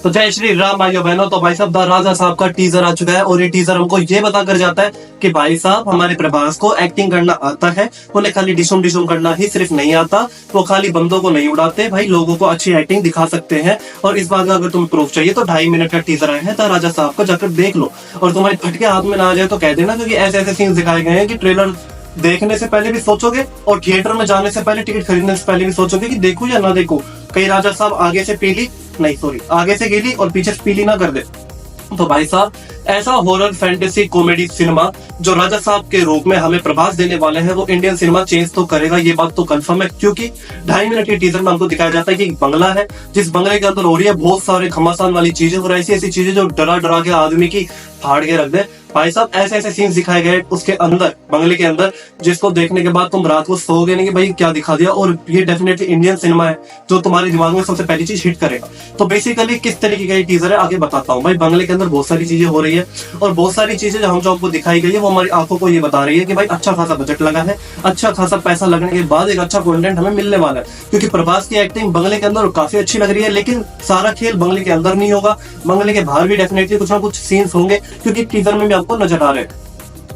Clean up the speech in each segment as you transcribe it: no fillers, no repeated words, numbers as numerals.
तो जय श्री राम भाइयों बहनों। तो भाई साहब द राजा साहब का टीजर आ चुका है और ये टीजर हमको ये बता कर जाता है कि भाई साहब हमारे प्रभास को एक्टिंग करना आता है। उन्हें खाली डिशुम डिशुम करना ही सिर्फ नहीं आता, वो खाली बंदों को नहीं उड़ाते, भाई लोगों को अच्छी एक्टिंग दिखा सकते हैं। और इस बात का अगर तुम्हें प्रूफ चाहिए तो 2.5 मिनट का टीजर आया है द राजा साहब को, जाकर देख लो। और तुम्हारे फटके हाथ में ना आ जाए तो कह देना, क्योंकि ऐसे ऐसे सीन्स दिखाए गए हैं कि ट्रेलर देखने से पहले भी सोचोगे और थिएटर में जाने से पहले, टिकट खरीदने से पहले भी सोचोगे कि देखूं या ना देखूं, कहीं राजा साहब आगे से पीली नहीं, सॉरी, आगे से गीली और पीछे से पीली ना कर दे। तो भाई साहब ऐसा हॉरर फैंटेसी कॉमेडी सिनेमा जो राजा साहब के रूप में हमें प्रभास देने वाले हैं, वो इंडियन सिनेमा चेंज तो करेगा, ये बात तो कंफर्म है। क्योंकि 2.5 मिनट के टीजर में हमको दिखाया जाता है कि एक बंगला है, जिस बंगले के अंदर हो रही है बहुत सारे घमासान वाली चीजें और ऐसी ऐसी चीजें जो डरा डरा के आदमी की फाड़ के रख दे। भाई साहब ऐसे ऐसे सीन्स दिखाए गए उसके अंदर, बंगले के अंदर, जिसको देखने के बाद तुम रात को सोओगे नहीं कि भाई क्या दिखा दिया। और ये डेफिनेटली इंडियन सिनेमा है जो तुम्हारे दिमाग में सबसे पहली चीज हिट करेगा। तो बेसिकली किस तरीके का ये टीजर है आगे बताता हूँ। भाई बंगले के अंदर बहुत सारी चीजें हो रही है और बहुत सारी चीजें जो हमको दिखाई गई है वो हमारी आंखों को ये बता रही है कि भाई अच्छा खासा बजट लगा है, अच्छा खासा पैसा लगने के बाद एक अच्छा कंटेंट हमें मिलने वाला है। क्योंकि प्रभास की एक्टिंग बंगले के अंदर काफी अच्छी लग रही है, लेकिन सारा खेल बंगले के अंदर नहीं होगा, बंगले के बाहर भी डेफिनेटली कुछ ना कुछ सीन्स होंगे, क्योंकि टीजर में भी आपको नजर आ रहे हैं।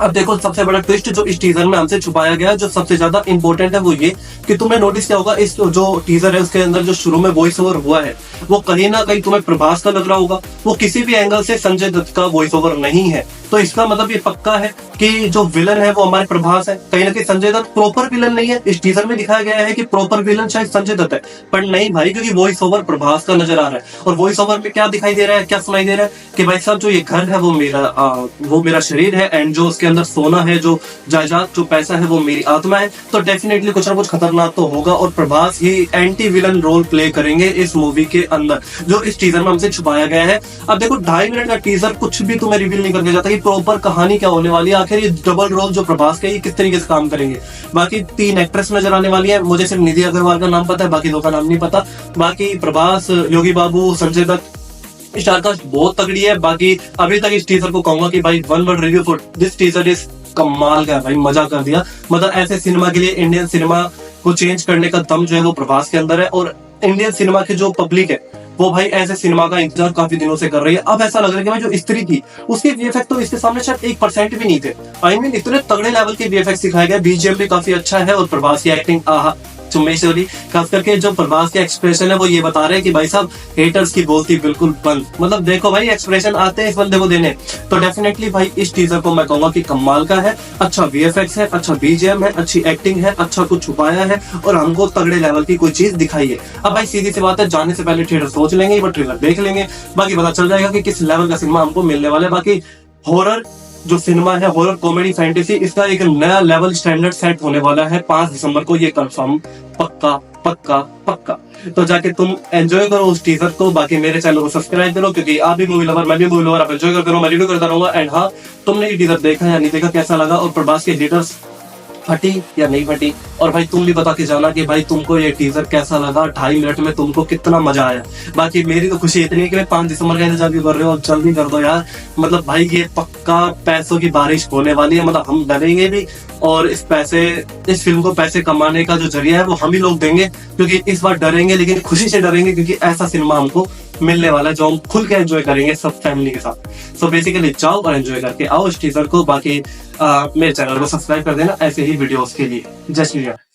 अब देखो सबसे बड़ा ट्विस्ट जो इस टीजर में हमसे छुपाया गया है, जो सबसे ज्यादा इंपॉर्टेंट है, वो ये कि तुम्हें नोटिस क्या होगा, इस जो टीजर है उसके अंदर जो शुरू में वॉइस ओवर हुआ है वो कहीं ना कहीं तुम्हें प्रभास का लग रहा होगा, वो किसी भी एंगल से संजय दत्त का वॉइस ओवर नहीं है। तो इसका मतलब ये पक्का है कि जो विलन है वो हमारे प्रभास है, कहीं ना कहीं संजय दत्त प्रॉपर विलन नहीं है। इस टीजर में दिखाया गया है कि प्रॉपर विलन शायद संजय दत्त है, पर नहीं भाई, क्योंकि वॉइस ओवर प्रभास का नजर आ रहा है। और वॉइस ओवर में क्या दिखाई दे रहा है, क्या सुनाई दे रहा है कि भाई साहब जो ये घर है वो मेरा शरीर है, एंड जो उसके अंदर सोना है, जो जायदाद, जो पैसा है, वो मेरी आत्मा है। तो डेफिनेटली कुछ ना कुछ खतरनाक तो होगा और प्रभास ही एंटी विलन रोल प्ले करेंगे इस मूवी के अंदर, जो इस टीजर में हमसे छुपाया गया है। अब देखो 2.5 मिनट का टीजर कुछ भी तुम्हें रिवील नहीं करके जाता कि प्रॉपर कहानी क्या होने वाली है, आखिर ये डबल रोल जो प्रभास के ये किस तरीके से काम करेंगे। बाकी 3 एक्ट्रेस नजर आने वाली है, मुझे सिर्फ निधि अग्रवाल का नाम पता है, बाकी 2 का नाम नहीं पता। बाकी प्रभास, योगी बाबू, संजय दत्त, स्टारकास्ट बहुत तगड़ी है। बाकी अभी तक इस टीजर को कहूंगा कि भाई 1 word review for this teaser is कमाल का, भाई मजा कर दिया। मतलब ऐसे सिनेमा के लिए इंडियन सिनेमा को चेंज करने का दम जो है वो प्रभास के अंदर है। और इंडियन सिनेमा की जो पब्लिक है वो भाई ऐसे सिनेमा का इंतजार काफी दिनों से कर रही है। अब ऐसा लग रहा है कि भाई जो स्त्री थी उसके वीएफएक्स तो इसके सामने शायद 1% भी नहीं थे। आई मीन इतने तगड़े लेवल के वीएफएक्स दिखाए गए, बीजीएम भी काफी अच्छा है और प्रभास की एक्टिंग आहा चुम्बेश्वरी। खास करके जो प्रभास के एक्सप्रेशन है वो ये बता रहे हैं कि भाई साहब हेटर्स की बोलती बिल्कुल बंद। मतलब देखो भाई एक्सप्रेशन आते हैं इस बंदे को देने। तो डेफिनेटली भाई इस टीजर को मैं कहूंगा कि कमाल का है, अच्छा वीएफएक्स है, अच्छा बीजीएम है, अच्छी एक्टिंग है, अच्छा कुछ छुपाया है और हमको तगड़े लेवल की कोई चीज दिखाई है। अब भाई सीधी सी बात है, जाने से पहले थिएटर सोच लेंगे, ट्रेलर देख लेंगे, बाकी पता चल जाएगा कि किस लेवल का सिनेमा हमको मिलने वाला है। बाकी हॉरर जो सिनेमा है, हॉरर कॉमेडी फैंटेसी, इसका एक नया लेवल स्टैंडर्ड सेट होने वाला है 5 दिसंबर को, ये कंफर्म, पक्का पक्का पक्का। तो जाके तुम एंजॉय करो उस टीजर को। बाकी मेरे चैनल को सब्सक्राइब करो, क्योंकि आप भी मूवी लवर, मैं भी मूवी लवर, आप एंजॉय करते रहो, मैं रिव्यू करता रहूंगा। एंड हाँ, तुमने ये टीजर देखा या नहीं देखा, कैसा लगा, और प्रभास के लीडर्स फटी या नहीं फटी, और भाई तुम भी बता के जाना कि भाई तुमको ये टीजर कैसा लगा, 2.5 मिनट में तुमको कितना मजा आया। बाकी मेरी तो खुशी इतनी है कि 5 दिसंबर का इंतजार भी कर रहे हो, जल्दी कर दो यार। मतलब भाई ये पक्का पैसों की बारिश होने वाली है, मतलब हम डरेंगे भी और इस फिल्म को पैसे कमाने का जो जरिया है वो हम ही लोग देंगे। क्योंकि इस बार डरेंगे लेकिन खुशी से डरेंगे, क्योंकि ऐसा सिनेमा हमको मिलने वाला है जो हम खुल के एंजॉय करेंगे सब फैमिली के साथ। सो बेसिकली जाओ और एंजॉय करके आओ इस टीजर को। बाकी मेरे चैनल को सब्सक्राइब कर देना ऐसे ही वीडियोस के लिए। जय श्री राम।